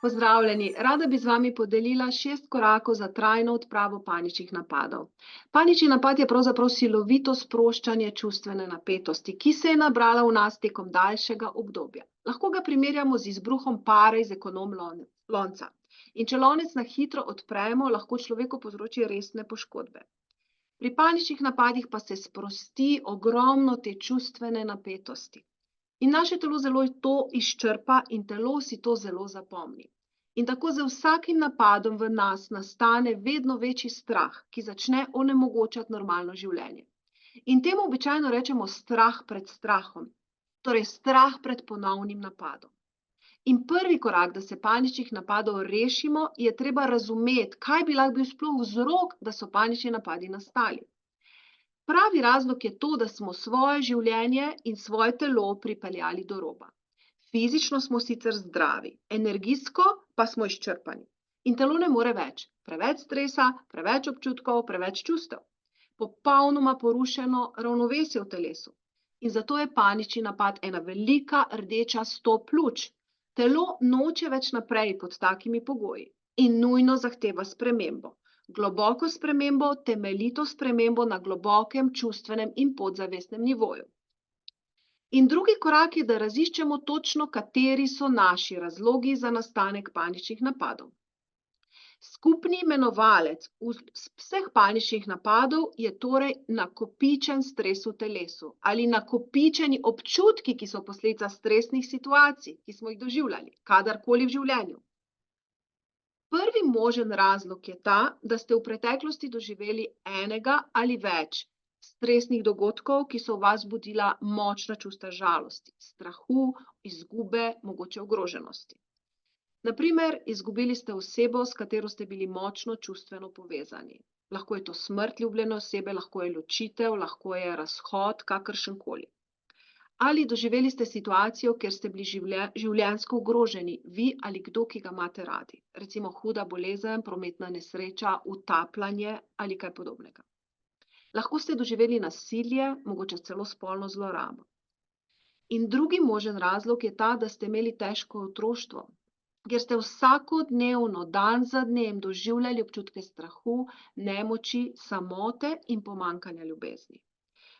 Pozdravljeni, rada bi z vami podelila 6 korakov za trajno odpravo paničnih napadov. Panični napad je pravzaprav silovito sproščanje čustvene napetosti, ki se je nabrala v nas tekom daljšega obdobja. Lahko ga primerjamo z izbruhom pare iz lonca. In če lonec na hitro odpremo, lahko človeku povzroči resne poškodbe. Pri paničnih napadih pa se sprosti ogromno te čustvene napetosti. In naše telo zelo to izčrpa in telo si to zelo zapomni. In tako z vsakim napadom v nas nastane vedno večji strah, ki začne onemogočati normalno življenje. In temu običajno rečemo strah pred strahom, torej strah pred ponovnim napadom. In prvi korak, da se paničnih napadov rešimo, je treba razumeti, kaj bi lahko bil sploh vzrok, da so panični napadi nastali. Pravi razlog je to, da smo svoje življenje in svoje telo pripeljali do roba. Fizično smo sicer zdravi, energijsko pa smo izčrpani. In telo ne more več. Preveč stresa, preveč občutkov, preveč čustev. Popolnoma porušeno ravnovesje v telesu. In zato je panični napad ena velika rdeča stop luč. Telo noče več naprej pod takimi pogoji in nujno zahteva spremembo. Globoko spremembo, temeljito spremembo na globokem čustvenem in podzavestnem nivoju. In drugi korak je, da raziščemo točno, kateri so naši razlogi za nastanek paničnih napadov. Skupni imenovalec vseh paničnih napadov je torej nakopičen stres v telesu ali nakopičeni občutki, ki so posledica stresnih situacij, ki smo jih doživljali, kadarkoli v življenju. Prvi možen razlog je ta, da ste v preteklosti doživeli enega ali več stresnih dogodkov, ki so v vas budila močna čustva žalosti, strahu, izgube, mogoče ogroženosti. Na primer, izgubili ste osebo, s katero ste bili močno čustveno povezani. Lahko je to smrt ljubljene osebe, lahko je ločitev, lahko je razhod, kakršenkoli. Ali doživeli ste situacijo, kjer ste bili življenjsko ogroženi, vi ali kdo, ki ga imate radi. Recimo huda bolezen, prometna nesreča, utapljanje ali kaj podobnega. Lahko ste doživeli nasilje, mogoče celo spolno zlorabo. In drugi možen razlog je ta, da ste imeli težko otroštvo, kjer ste vsakodnevno, dan za dnem doživljali občutke strahu, nemoči, samote in pomanjkanja ljubezni.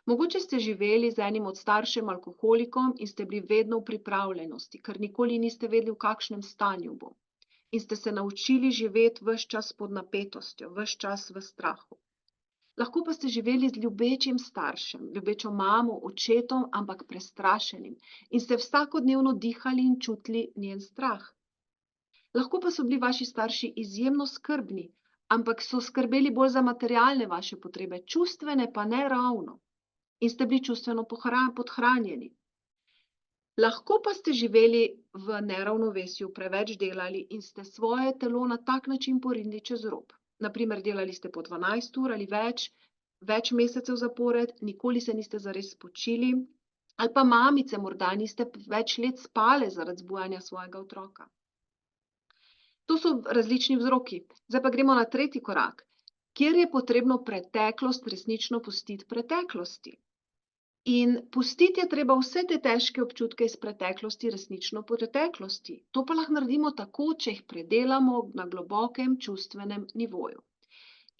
Mogoče ste živeli z enim od staršem alkoholikom in ste bili vedno v pripravljenosti, ker nikoli niste vedeli, v kakšnem stanju bo. In ste se naučili živeti ves čas pod napetostjo, ves čas v strahu. Lahko pa ste živeli z ljubečim staršem, ljubečo mamo, očetom, ampak prestrašenim in ste vsakodnevno dihali in čutili njen strah. Lahko pa so bili vaši starši izjemno skrbni, ampak so skrbeli bolj za materialne vaše potrebe, čustvene pa ne ravno. In ste bili čustveno podhranjeni. Lahko pa ste živeli v neravnovesju, preveč delali in ste svoje telo na tak način porinili čez rob. Naprimer, delali ste po 12 ur ali več mesecev zapored, nikoli se niste zares spočili, ali pa mamice, morda niste več let spale zaradi zbujanja svojega otroka. To so različni vzroki. Zdaj pa gremo na tretji korak, kjer je potrebno preteklost resnično pustiti preteklosti. In pustiti je treba vse te težke občutke iz preteklosti resnično po preteklosti. To pa lahko naredimo tako, če jih predelamo na globokem čustvenem nivoju.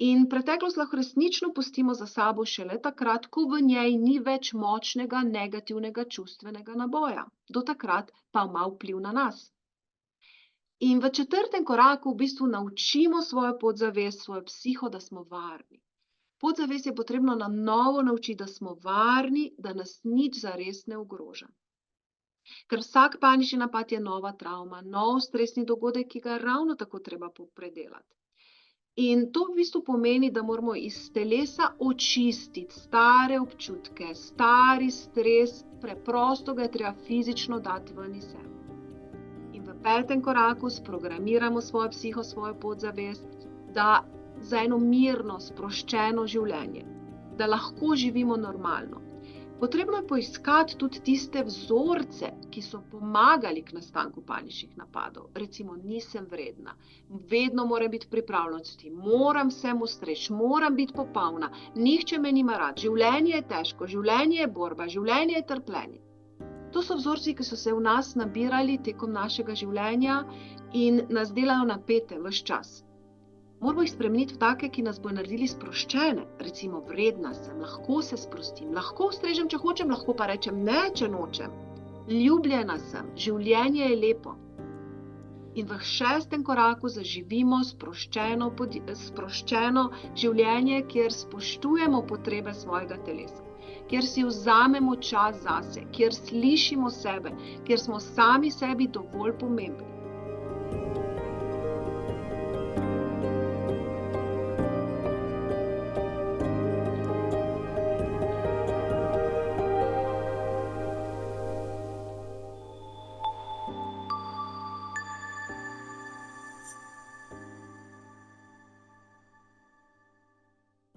In preteklost lahko resnično pustimo za sabo šele takrat, ko v njej ni več močnega negativnega čustvenega naboja. Do takrat pa ima vpliv na nas. In v četrtem koraku v bistvu naučimo svojo podzavest, svojo psiho, da smo varni. Podzavest je potrebno na novo naučiti, da smo varni, da nas nič zares ne ogroža. Ker vsak panični napad je nova travma, nov stresni dogodek, ki ga ravno tako treba predelati. In to v bistvu pomeni, da moramo iz telesa očistiti stare občutke, stari stres, preprosto ga je treba fizično dati ven iz sebe. In v petem koraku sprogramiramo svojo psiho, svojo podzavest, da za eno mirno, sproščeno življenje, da lahko živimo normalno. Potrebno je poiskati tudi tiste vzorce, ki so pomagali k nastanku paničnih napadov. Recimo, nisem vredna, vedno moram biti pripravljenosti, moram vsem ustreči, moram biti popolna, nihče me nima rad, življenje je težko, življenje je borba, življenje je trpljenje. To so vzorci, ki so se v nas nabirali tekom našega življenja in nas delajo napete ves čas. Moramo jih spremeniti v take, ki nas bo naredili sproščene, recimo vredna sem, lahko se sprostim, lahko ustrežem, če hočem, lahko pa rečem ne, če nočem. Ljubljena sem, življenje je lepo. In v 6. koraku zaživimo sproščeno življenje, kjer spoštujemo potrebe svojega telesa, kjer si vzamemo čas zase, kjer slišimo sebe, kjer smo sami sebi dovolj pomembni.